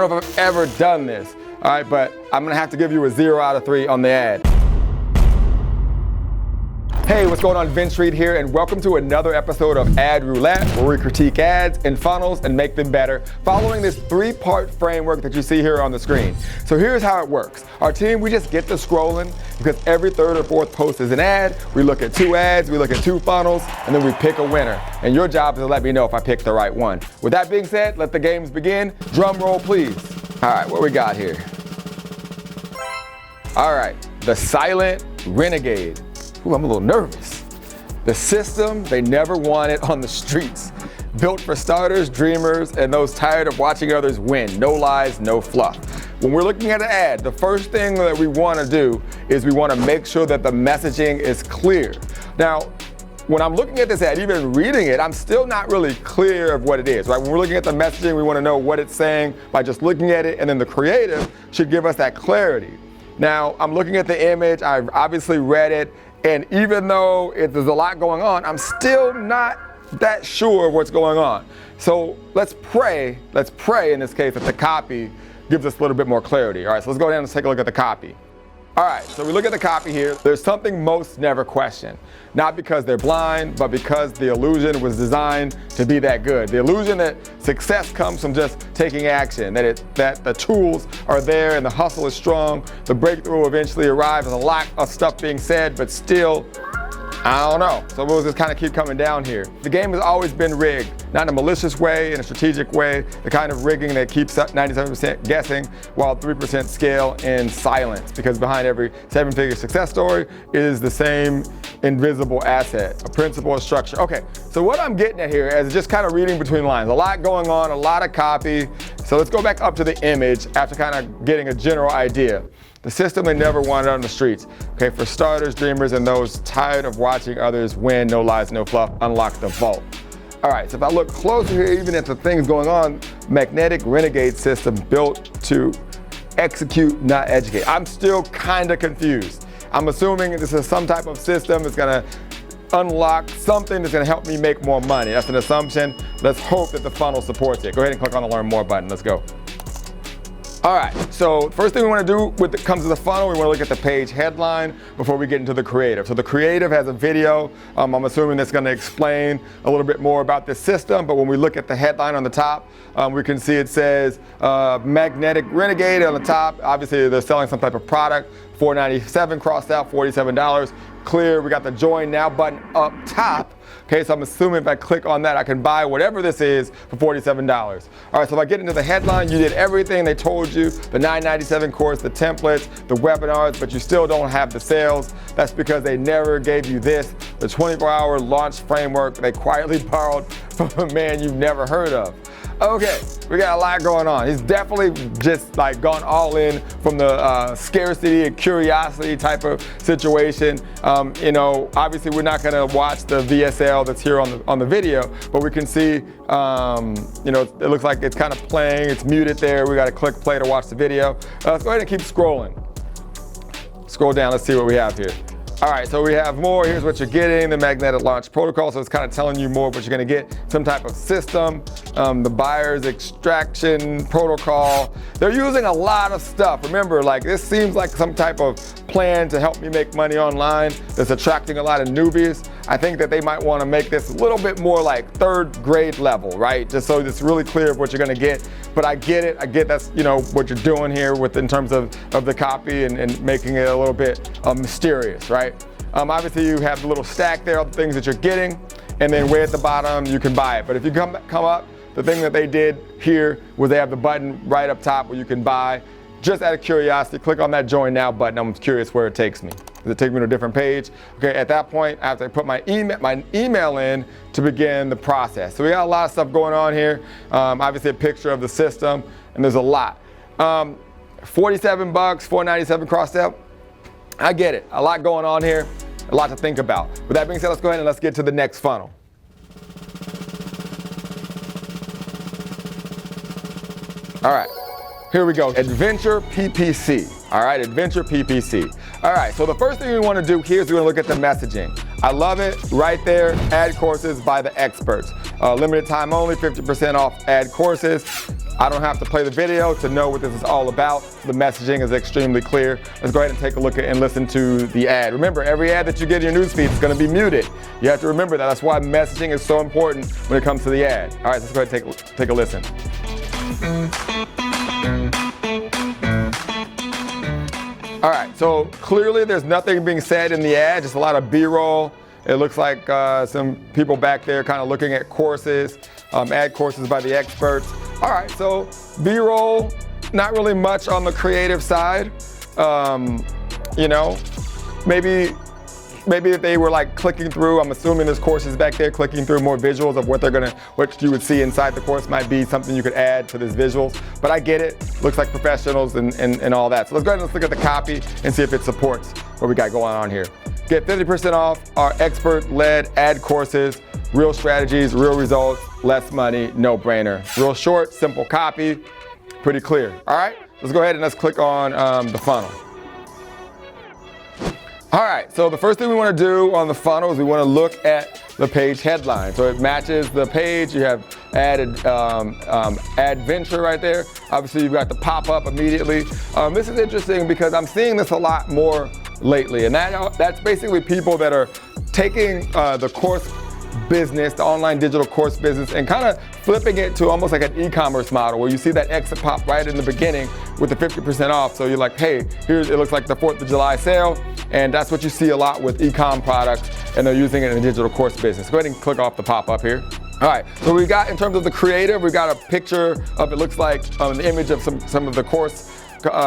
don't know if I've ever done this, all right, but I'm gonna have to give you a 0 out of 3 on the ad. Hey, what's going on? Vince Reed here, and welcome to another episode of Ad Roulette, where we critique ads and funnels and make them better, following this 3-part framework that you see here on the screen. So here's how it works. Our team, we just get to scrolling because every 3rd or 4th post is an ad. We look at 2 ads, we look at 2 funnels, and then we pick a winner. And your job is to let me know if I picked the right one. With that being said, let the games begin. Drum roll, please. All right, what we got here? All right, the Silent Renegade. Ooh, I'm a little nervous. The system they never wanted on the streets. Built for starters, dreamers, and those tired of watching others win. No lies, no fluff. When we're looking at an ad, the first thing that we want to do is we want to make sure that the messaging is clear. Now, when I'm looking at this ad, even reading it, I'm still not really clear of what it is, right? When we're looking at the messaging, we want to know what it's saying by just looking at it, and then the creative should give us that clarity. Now, I'm looking at the image, I've obviously read it, and even though there's a lot going on, I'm still not that sure of what's going on. So let's pray in this case that the copy gives us a little bit more clarity. All right, so let's go down and take a look at the copy. All right, so we look at the copy here. There's something most never question. Not because they're blind, but because the illusion was designed to be that good. The illusion that success comes from just taking action, that the tools are there and the hustle is strong. The breakthrough will eventually arrive. There's a lot of stuff being said, but still, I don't know. So we'll just kind of keep coming down here. The game has always been rigged, not in a malicious way, in a strategic way, the kind of rigging that keeps 97% guessing while 3% scale in silence, because behind every 7-figure success story is the same invisible asset, a principle, a structure. Okay, so what I'm getting at here is just kind of reading between lines. A lot going on, a lot of copy. So let's go back up to the image after kind of getting a general idea. The system they never wanted on the streets. Okay, for starters, dreamers, and those tired of watching others win, no lies, no fluff, unlock the vault. All right, so if I look closer here, even at the things going on, Magnetic Renegade system built to execute, not educate. I'm still kind of confused. I'm assuming this is some type of system that's gonna unlock something that's gonna help me make more money. That's an assumption. Let's hope that the funnel supports it. Go ahead and click on the Learn More button. Let's go. All right, so first thing we want to do when it comes to the funnel, we want to look at the page headline before we get into the creative. So the creative has a video. I'm assuming that's going to explain a little bit more about this system, but when we look at the headline on the top, we can see it says Magnetic Renegade on the top. Obviously, they're selling some type of product. $4.97 crossed out, $47. Clear, we got the Join Now button up top. Okay, so I'm assuming if I click on that, I can buy whatever this is for $47. All right, so if I get into the headline, you did everything they told you, the $9.97 course, the templates, the webinars, but you still don't have the sales. That's because they never gave you this, the 24-hour launch framework they quietly borrowed from a man you've never heard of. Okay, we got a lot going on. He's definitely just like gone all in from the scarcity and curiosity type of situation. You know, obviously we're not gonna watch the VSL that's here on the video, but we can see, you know, it looks like it's kind of playing, it's muted there. We gotta click play to watch the video. Let's go ahead and keep scrolling. Scroll down, let's see what we have here. All right, so we have more. Here's what you're getting, the magnetic launch protocol. So it's kind of telling you more of what you're gonna get. Some type of system, the buyer's extraction protocol. They're using a lot of stuff. Remember, like this seems like some type of plan to help me make money online that's attracting a lot of newbies. I think that they might wanna make this a little bit more like 3rd grade level, right? Just so it's really clear of what you're gonna get. But I get it, that's, you know, what you're doing here in terms of the copy and making it a little bit mysterious, right? Obviously you have the little stack there of the things that you're getting, and then way at the bottom you can buy it. But if you come up, the thing that they did here was they have the button right up top where you can buy. Just out of curiosity, click on that Join Now button. I'm curious where it takes me. Does it take me to a different page? Okay, at that point, I have to put my email in to begin the process. So we got a lot of stuff going on here. Obviously a picture of the system, and there's a lot. $47, $4.97 crossed out. I get it, a lot going on here, a lot to think about. With that being said, let's go ahead and let's get to the next funnel. All right, here we go, Adventure PPC. All right, Adventure PPC. All right, so the first thing we want to do here is we're going to look at the messaging. I love it, right there, ad courses by the experts. Limited time only, 50% off ad courses. I don't have to play the video to know what this is all about. The messaging is extremely clear. Let's go ahead and take a look at and listen to the ad. Remember, every ad that you get in your newsfeed is going to be muted. You have to remember that. That's why messaging is so important when it comes to the ad. All right, let's go ahead and take a listen. All right, so clearly there's nothing being said in the ad, just a lot of B-roll. It looks like some people back there kind of looking at courses, ad courses by the experts. All right, so B-roll, not really much on the creative side. You know, maybe if they were like clicking through, I'm assuming there's courses back there clicking through more visuals of what you would see inside the course might be something you could add to this visuals. But I get it, looks like professionals and all that. So let's go ahead and let's look at the copy and see if it supports what we got going on here. Get 50% off our expert-led ad courses, real strategies, real results, less money, no brainer. Real short, simple copy, pretty clear. All right, let's go ahead and let's click on the funnel. All right, so the first thing we want to do on the funnel is we want to look at the page headline. So it matches the page. You have adventure right there. Obviously, you've got the pop-up immediately. This is interesting because I'm seeing this a lot more lately, and that's basically people that are taking the course business, the online digital course business, and kind of flipping it to almost like an e-commerce model where you see that exit pop right in the beginning with the 50% off. So you're like, hey, it looks like the 4th of July sale. And that's what you see a lot with e-com products, and they're using it in the digital course business. Go ahead and click off the pop-up here. All right, so we got, in terms of the creative, we've got a picture of, it looks like an image of some of the course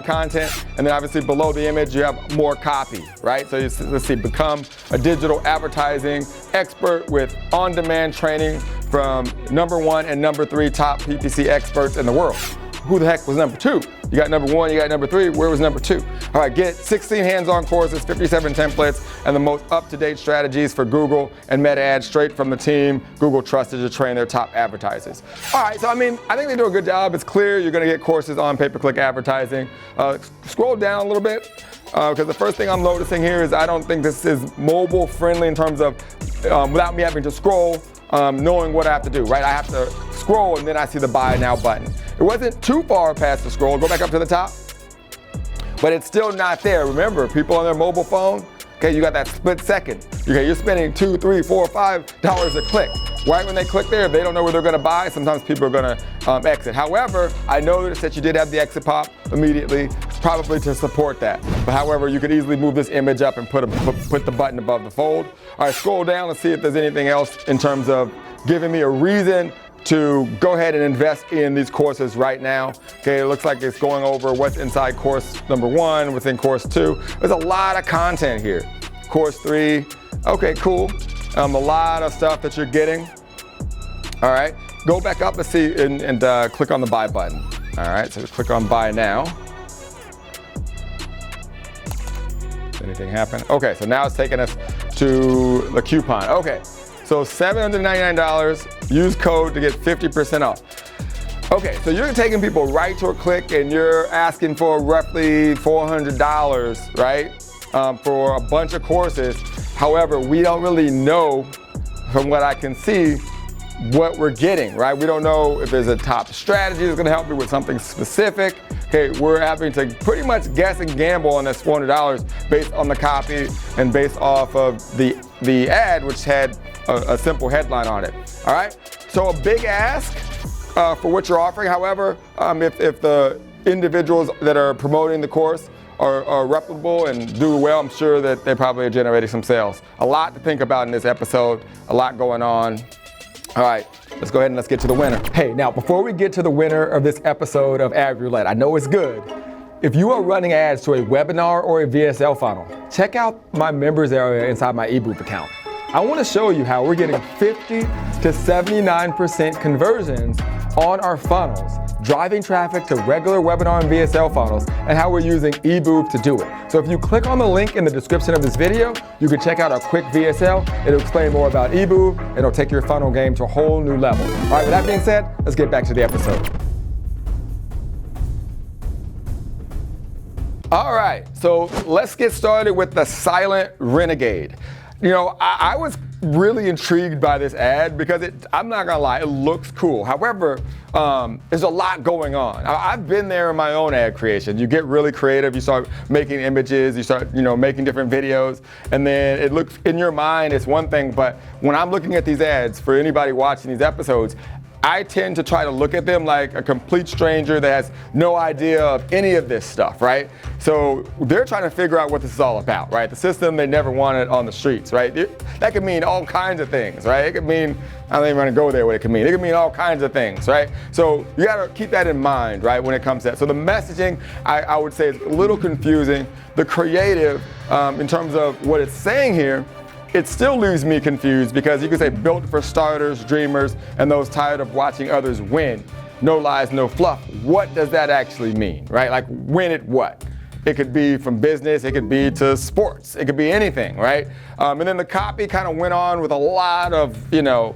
content, and then obviously below the image you have more copy, right? So let's see, become a digital advertising expert with on-demand training from #1 and #3 top PPC experts in the world. Who the heck was number 2? You got number 1, you got number 3, where was number 2? All right, get 16 hands-on courses, 57 templates, and the most up-to-date strategies for Google and Meta ads straight from the team Google trusted to train their top advertisers. All right, so I think they do a good job. It's clear you're gonna get courses on pay-per-click advertising. Scroll down a little bit, because the first thing I'm noticing here is I don't think this is mobile friendly in terms of, without me having to scroll, knowing what I have to do, right? I have to scroll and then I see the buy now button. It wasn't too far past the scroll. Go back up to the top, but it's still not there. Remember, people on their mobile phone, okay, you got that split second. Okay, you're spending $2, $3, $4, $5 a click. Right when they click there, if they don't know where they're gonna buy, sometimes people are gonna exit. However, I noticed that you did have the exit pop immediately, probably to support that. But however, you could easily move this image up and put the button above the fold. All right, scroll down and see if there's anything else in terms of giving me a reason to go ahead and invest in these courses right now. Okay, it looks like it's going over what's inside course #1, within course 2. There's a lot of content here. Course 3, okay, cool. A lot of stuff that you're getting. All right, go back up and see and click on the buy button. All right, so click on buy now. Did anything happen? Okay, so now it's taking us to the coupon. Okay, so $799, use code to get 50% off. Okay, so you're taking people right to a click and you're asking for roughly $400, right? For a bunch of courses. However, we don't really know, from what I can see, what we're getting, right? We don't know if there's a top strategy that's gonna help me with something specific. Okay, we're having to pretty much guess and gamble on this $400 based on the copy and based off of the ad, which had a simple headline on it. All right, so a big ask for what you're offering. However, if the individuals that are promoting the course are reputable and do well, I'm sure that they probably are generating some sales. A lot to think about in this episode, a lot going on. All right, let's go ahead and let's get to the winner. Hey, now before we get to the winner of this episode of Ad Roulette, I know it's good. If you are running ads to a webinar or a VSL funnel, check out my members area inside my eBoop account. I want to show you how we're getting 50 to 79% conversions on our funnels, driving traffic to regular webinar and VSL funnels, and how we're using eBoop to do it. So if you click on the link in the description of this video, you can check out our quick VSL. It'll explain more about eBoop, and it'll take your funnel game to a whole new level. All right, with that being said, let's get back to the episode. All right, so let's get started with the Silent Renegade. you know, I was really intrigued by this ad because I'm not gonna lie, it looks cool. However, there's a lot going on. I've been there in my own ad creation. You get really creative, you start making images, you start, you know, making different videos, and then it looks, in your mind, it's one thing, but when I'm looking at these ads, for anybody watching these episodes, I tend to try to look at them like a complete stranger that has no idea of any of this stuff, right? So they're trying to figure out what this is all about, right? The system they never wanted on the streets, right? That could mean all kinds of things, right? It could mean, I don't even want to go there what it could mean. It could mean all kinds of things, right? So you got to keep that in mind, right, when it comes to that. So the messaging, I would say, is a little confusing. The creative, in terms of what it's saying here, it still leaves me confused because you could say built for starters, dreamers, and those tired of watching others win. No lies, no fluff. What does that actually mean, right? Like win at what? It could be from business, it could be to sports, it could be anything, right? And then the copy kind of went on with a lot of, you know,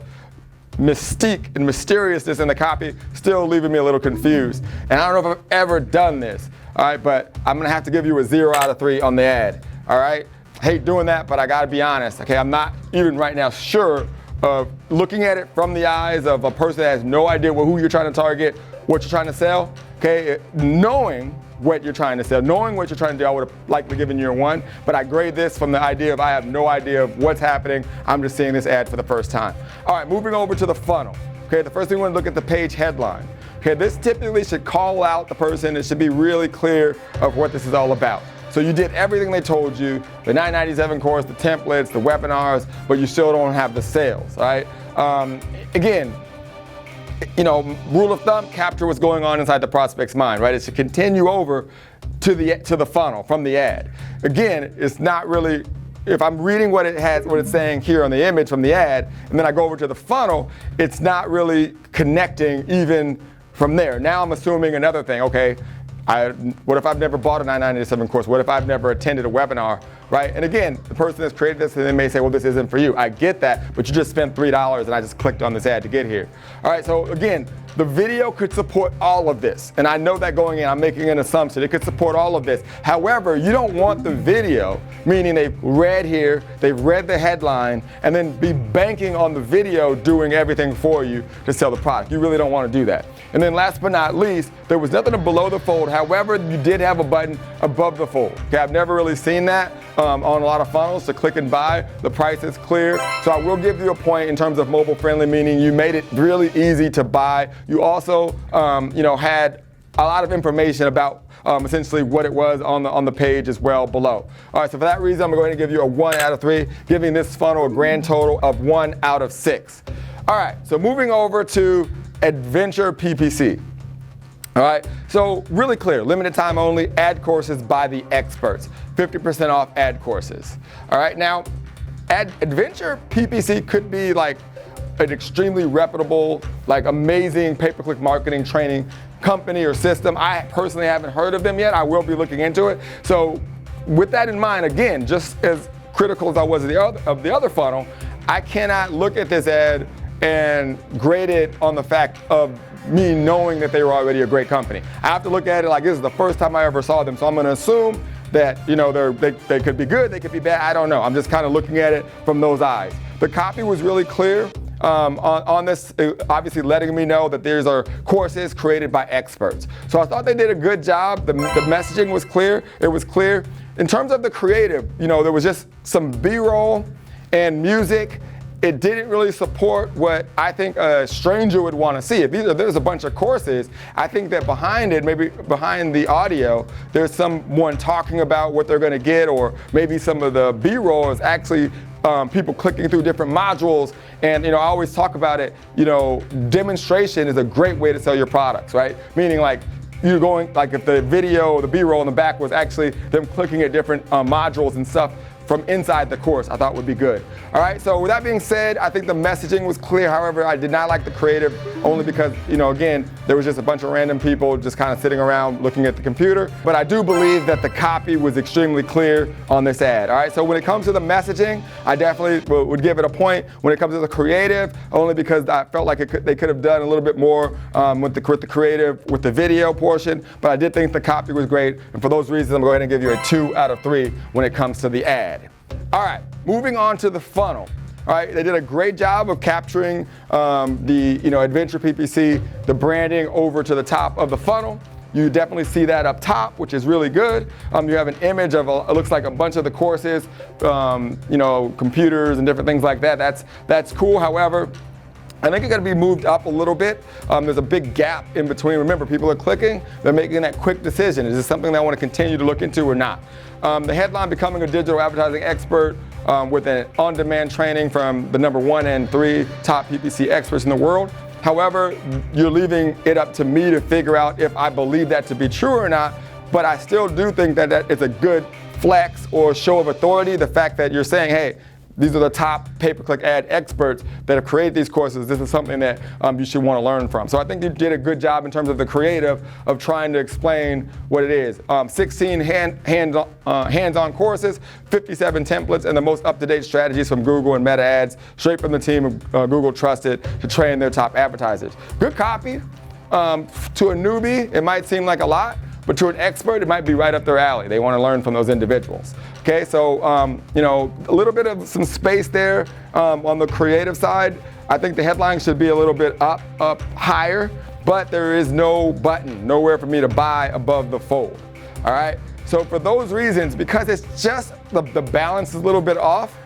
mystique and mysteriousness in the copy, still leaving me a little confused. And I don't know if I've ever done this, all right? But I'm gonna have to give you a 0 out of 3 on the ad, all right? I hate doing that, but I gotta be honest, okay? I'm not even right now sure of looking at it from the eyes of a person that has no idea who you're trying to target, what you're trying to sell, okay? Knowing what you're trying to sell, knowing what you're trying to do, I would have likely given you a 1, but I grade this from the idea of I have no idea of what's happening. I'm just seeing this ad for the first time. All right, moving over to the funnel. Okay, the first thing we want to look at the page headline. Okay, this typically should call out the person. It should be really clear of what this is all about. So you did everything they told you, the 997 course, the templates, the webinars, but you still don't have the sales, all right? Again, you know, rule of thumb, capture what's going on inside the prospect's mind, right? It should continue over to the funnel from the ad. Again, it's not really, if I'm reading what it's saying here on the image from the ad, and then I go over to the funnel, it's not really connecting even from there. Now I'm assuming another thing, okay, what if I've never bought a 997 course? What if I've never attended a webinar, right? And again, the person that's created this, they may say, well, this isn't for you. I get that, but you just spent $3 and I just clicked on this ad to get here. All right, so again, the video could support all of this. And I know that going in, I'm making an assumption. It could support all of this. However, you don't want the video, meaning they've read here, they've read the headline, and then be banking on the video doing everything for you to sell the product. You really don't want to do that. And then last but not least, there was nothing below the fold. However, you did have a button above the fold. Okay, I've never really seen that on a lot of funnels to click and buy. The price is clear. So I will give you a point in terms of mobile friendly, meaning you made it really easy to buy. You also, you know, had a lot of information about essentially what it was on the page as well below. All right, so for that reason, I'm going to give you a 1 out of 3, giving this funnel a grand total of 1 out of 6. All right, so moving over to Adventure PPC. All right, so really clear, limited time only, ad courses by the experts, 50% off ad courses. All right, now, Adventure PPC could be like an extremely reputable, like amazing pay-per-click marketing training company or system. I personally haven't heard of them yet. I will be looking into it. So with that in mind, again, just as critical as I was of the other funnel, I cannot look at this ad and grade it on the fact of me knowing that they were already a great company. I have to look at it like this is the first time I ever saw them, so I'm gonna assume that, you know, they could be good, they could be bad, I don't know. I'm just kind of looking at it from those eyes. The copy was really clear on this, obviously letting me know that these are courses created by experts. So I thought they did a good job. The messaging was clear, it was clear. In terms of the creative, you know, there was just some B-roll and music. It didn't really support what I think a stranger would want to see. If there's a bunch of courses, I think that behind it, maybe behind the audio, there's someone talking about what they're going to get, or maybe some of the B-roll is actually people clicking through different modules. And, you know, I always talk about it, you know, demonstration is a great way to sell your products, right? Meaning like, you're going, like if the video, the B-roll in the back was actually them clicking at different modules and stuff from inside the course, I thought would be good. All right, so with that being said, I think the messaging was clear. However, I did not like the creative, only because, you know, again, there was just a bunch of random people just kind of sitting around looking at the computer. But I do believe that the copy was extremely clear on this ad. All right, so when it comes to the messaging, I definitely would give it a point. When it comes to the creative, only because I felt like they could have done a little bit more with the creative, with the video portion. But I did think the copy was great. And for those reasons, I'm going to give you a 2 out of 3 when it comes to the ad. All right, moving on to the funnel. All right, they did a great job of capturing the Adventure PPC, the branding over to the top of the funnel. You definitely see that up top, which is really good. You have an image of, it looks like a bunch of the courses, computers and different things like that. That's cool. However, I think it's going to be moved up a little bit. There's a big gap in between. Remember, people are clicking, they're making that quick decision. Is this something they want to continue to look into or not? The headline, becoming a digital advertising expert with an on-demand training from the #1 and 3 top PPC experts in the world. However, you're leaving it up to me to figure out if I believe that to be true or not, but I still do think that it's a good flex or show of authority. The fact that you're saying, hey, these are the top pay-per-click ad experts that have created these courses. This is something that you should want to learn from. So I think you did a good job in terms of the creative of trying to explain what it is. 16 hands-on courses, 57 templates, and the most up-to-date strategies from Google and Meta Ads, straight from the team of Google Trusted to train their top advertisers. Good copy. To a newbie, it might seem like a lot, but to an expert, it might be right up their alley. They want to learn from those individuals. Okay, so a little bit of some space there on the creative side. I think the headline should be a little bit up higher, but there is no button, nowhere for me to buy above the fold. All right, so for those reasons, because it's just the balance is a little bit off,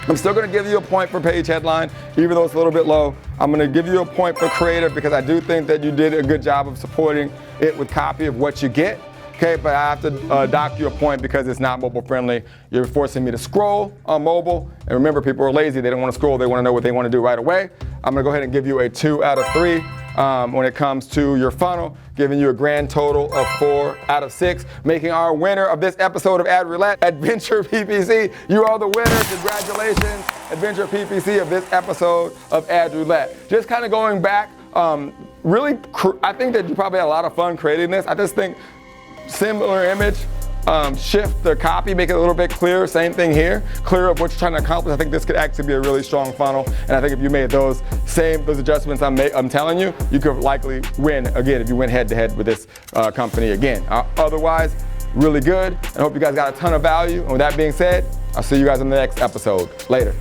I'm still going to give you a point for page headline, even though it's a little bit low. I'm going to give you a point for creative because I do think that you did a good job of supporting it with copy of what you get. Okay, but I have to dock you a point because it's not mobile friendly. You're forcing me to scroll on mobile. And remember, people are lazy. They don't want to scroll. They want to know what they want to do right away. I'm going to go ahead and give you a 2 out of 3 when it comes to your funnel, giving you a grand total of 4 out of 6, making our winner of this episode of Ad Roulette, Adventure PPC. You are the winner. Congratulations, Adventure PPC, of this episode of Ad Roulette. Just kind of going back, really, I think that you probably had a lot of fun creating this. I just think similar image, shift the copy, make it a little bit clearer. Same thing here, clear of what you're trying to accomplish. I think this could actually be a really strong funnel, and I think if you made those adjustments I'm telling you, you could likely win again if you went head to head with this company again. Otherwise, really good. I hope you guys got a ton of value. And with that being said, I'll see you guys in the next episode. Later.